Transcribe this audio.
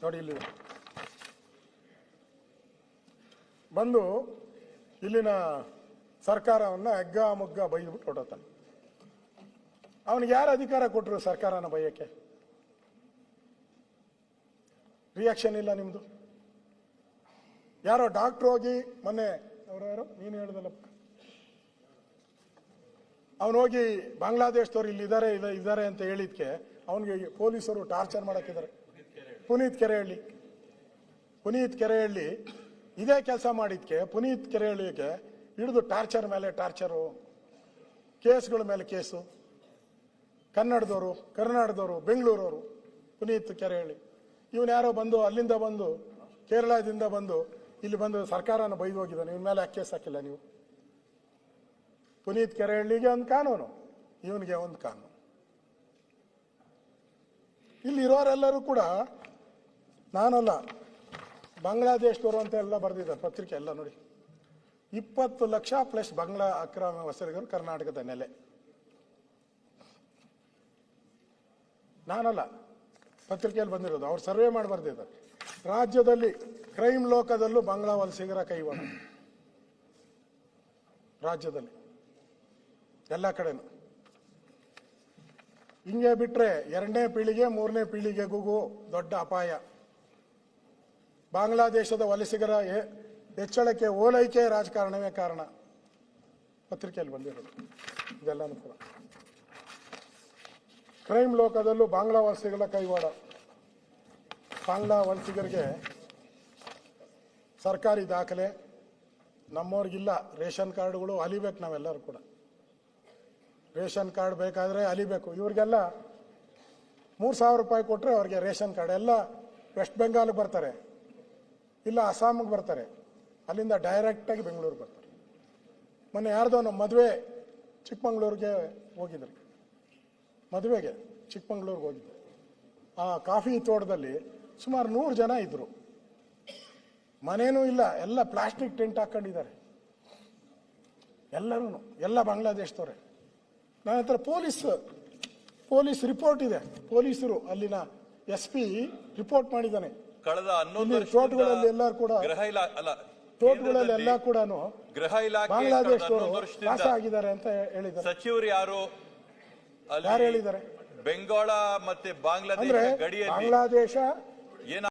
ನೋಡಿ ಇಲ್ಲಿ ಬಂದು ಇಲ್ಲಿನ ಸರ್ಕಾರವನ್ನ ಎಗ್ಗ ಮುಗ್ಗ ಬೈದ್ಬಿಟ್ಟು ಹೊರಟೋತಾನೆ. ಅವನಿಗೆ ಯಾರು ಅಧಿಕಾರ ಕೊಟ್ಟರು ಸರ್ಕಾರನ ಬೈಯಕ್ಕೆ? ರಿಯಾಕ್ಷನ್ ಇಲ್ಲ ನಿಮ್ದು. ಯಾರೋ ಡಾಕ್ಟರ್ ಹೋಗಿ ಮೊನ್ನೆ ಅವ್ರು ಯಾರೋ ನೀನು ಹೇಳ್ದಲ್ಲಪ್ಪ, ಅವನು ಹೋಗಿ ಬಾಂಗ್ಲಾದೇಶದವ್ರು ಇಲ್ಲಿ ಇದ್ದಾರೆ ಅಂತ ಹೇಳಿದ್ಕೆ ಅವನಿಗೆ ಪೊಲೀಸರು ಟಾರ್ಚರ್ ಮಾಡಕ್ಕಿದ್ದಾರೆ. ಪುನೀತ್ ಕೆರೆಹಳ್ಳಿ ಇದೇ ಕೆಲಸ ಮಾಡಿದ್ಕೆ ಪುನೀತ್ ಕೆರೆಹಳ್ಳಿಗೆ ಹಿಡಿದು ಟಾರ್ಚರ್ ಮೇಲೆ ಟಾರ್ಚರು, ಕೇಸ್ಗಳ ಮೇಲೆ ಕೇಸು. ಕರ್ನಾಟಕದವರು ಬೆಂಗಳೂರವರು ಪುನೀತ್ ಕೆರೆಹಳ್ಳಿ ಇವನು ಯಾರೋ ಬಂದು ಅಲ್ಲಿಂದ ಬಂದು ಕೇರಳದಿಂದ ಬಂದು ಇಲ್ಲಿ ಬಂದು ಸರ್ಕಾರನ ಬೈದು ಹೋಗಿದ್ದಾನೆ. ಇವನ ಮೇಲೆ ಕೇಸ್ ಹಾಕಿಲ್ಲ ನೀವು? ಪುನೀತ್ ಕೆರೆಹಳ್ಳಿಗೆ ಒಂದು ಕಾನೂನು, ಇವನಿಗೆ ಒಂದು ಕಾನೂನು. ಇಲ್ಲಿ ಇರೋರೆಲ್ಲರೂ ಕೂಡ ನಾನಲ್ಲ ಬಾಂಗ್ಲಾದೇಶದವರು ಅಂತ ಎಲ್ಲ ಬರೆದಿದ್ದಾರೆ ಪತ್ರಿಕೆ ಎಲ್ಲ ನೋಡಿ. 20 ಲಕ್ಷ ಪ್ಲಸ್ ಬಾಂಗ್ಲಾ ಅಕ್ರಮ ವಲಸಿಗರು ಕರ್ನಾಟಕದ ನೆಲೆ. ನಾನಲ್ಲ, ಪತ್ರಿಕೆಯಲ್ಲಿ ಬಂದಿರೋದು, ಅವ್ರು ಸರ್ವೆ ಮಾಡಿ ಬರ್ದಿದ್ದಾರೆ. ರಾಜ್ಯದಲ್ಲಿ ಕ್ರೈಮ್ ಲೋಕದಲ್ಲೂ ಬಾಂಗ್ಲಾ ವಲಸಿಗರ ಕೈವಾಡ, ರಾಜ್ಯದಲ್ಲಿ ಎಲ್ಲ ಕಡೆನೂ. ಹಿಂಗೆ ಬಿಟ್ರೆ 2ನೇ ಪೀಳಿಗೆ 3ನೇ ಪೀಳಿಗೆಗೂ ದೊಡ್ಡ ಅಪಾಯ. ಬಾಂಗ್ಲಾದೇಶದ ವಲಸಿಗರ ಹೆಚ್ಚಳಕ್ಕೆ ಓಲೈಕೆ ರಾಜಕಾರಣವೇ ಕಾರಣ. ಪತ್ರಿಕೆಯಲ್ಲಿ ಬಂದಿರೋದು ಇದೆಲ್ಲನೂ ಕೂಡ. ಕ್ರೈಮ್ ಲೋಕದಲ್ಲೂ ಬಾಂಗ್ಲಾ ವಲಸಿಗರ ಕೈವಾಡ. ಬಾಂಗ್ಲಾ ವಲಸಿಗರಿಗೆ ಸರ್ಕಾರಿ ದಾಖಲೆ ನಮ್ಮವ್ರಿಗಿಲ್ಲ. ರೇಷನ್ ಕಾರ್ಡ್ಗಳು ಅಲಿಬೇಕು, ನಾವೆಲ್ಲರೂ ಕೂಡ ರೇಷನ್ ಕಾರ್ಡ್ ಬೇಕಾದ್ರೆ ಅಲಿಬೇಕು. ಇವ್ರಿಗೆಲ್ಲ 3,000 ರೂಪಾಯಿ ಕೊಟ್ಟರೆ ಅವ್ರಿಗೆ ರೇಷನ್ ಕಾರ್ಡ್. ಎಲ್ಲ ವೆಸ್ಟ್ ಬೆಂಗಾಲ್ಗೆ ಬರ್ತಾರೆ, ಇಲ್ಲ ಅಸ್ಸಾಮಿಗೆ ಬರ್ತಾರೆ, ಅಲ್ಲಿಂದ ಡೈರೆಕ್ಟಾಗಿ ಬೆಂಗಳೂರಿಗೆ ಬರ್ತಾರೆ. ಮೊನ್ನೆ ಯಾರ್ದೋ ನಮ್ಮ ಮದುವೆ ಚಿಕ್ಕಮಂಗ್ಳೂರಿಗೆ ಹೋಗಿದ್ರು, ಮದುವೆಗೆ ಚಿಕ್ಕಮಂಗ್ಳೂರಿಗೆ ಹೋಗಿದ್ದೆ. ಆ ಕಾಫಿ ತೋಟದಲ್ಲಿ ಸುಮಾರು 100 ಜನ ಇದ್ರು. ಮನೇನೂ ಇಲ್ಲ, ಎಲ್ಲ ಪ್ಲಾಸ್ಟಿಕ್ ಟೆಂಟ್ ಹಾಕೊಂಡಿದ್ದಾರೆ ಎಲ್ಲರೂ, ಎಲ್ಲ ಬಾಂಗ್ಲಾದೇಶದವ್ರೆ. ನನ್ನ ಹತ್ರ ಪೊಲೀಸ್ ರಿಪೋರ್ಟ್ ಇದೆ. ಪೊಲೀಸರು ಅಲ್ಲಿನ SP ರಿಪೋರ್ಟ್ ಮಾಡಿದ್ದಾನೆ. ಕಳೆದ 11 ತೋಟಗಳಲ್ಲಿ ಎಲ್ಲರೂ ಕೂಡ ತೋಟಗಳಲ್ಲಿ ಎಲ್ಲ ಕೂಡ ಗೃಹ ಇಲಾಖೆ ಬಾಂಗ್ಲಾದೇಶದವರು ವಾಸ ಆಗಿದ್ದಾರೆ ಅಂತ ಹೇಳಿದ್ದಾರೆ. ಸಚಿವರು ಯಾರು ಹೇಳಿದ್ದಾರೆ? ಬೆಂಗಾಳ ಮತ್ತೆ ಬಾಂಗ್ಲಾದೇಶ ಗಡಿಯಲ್ಲಿ ಬಾಂಗ್ಲಾದೇಶ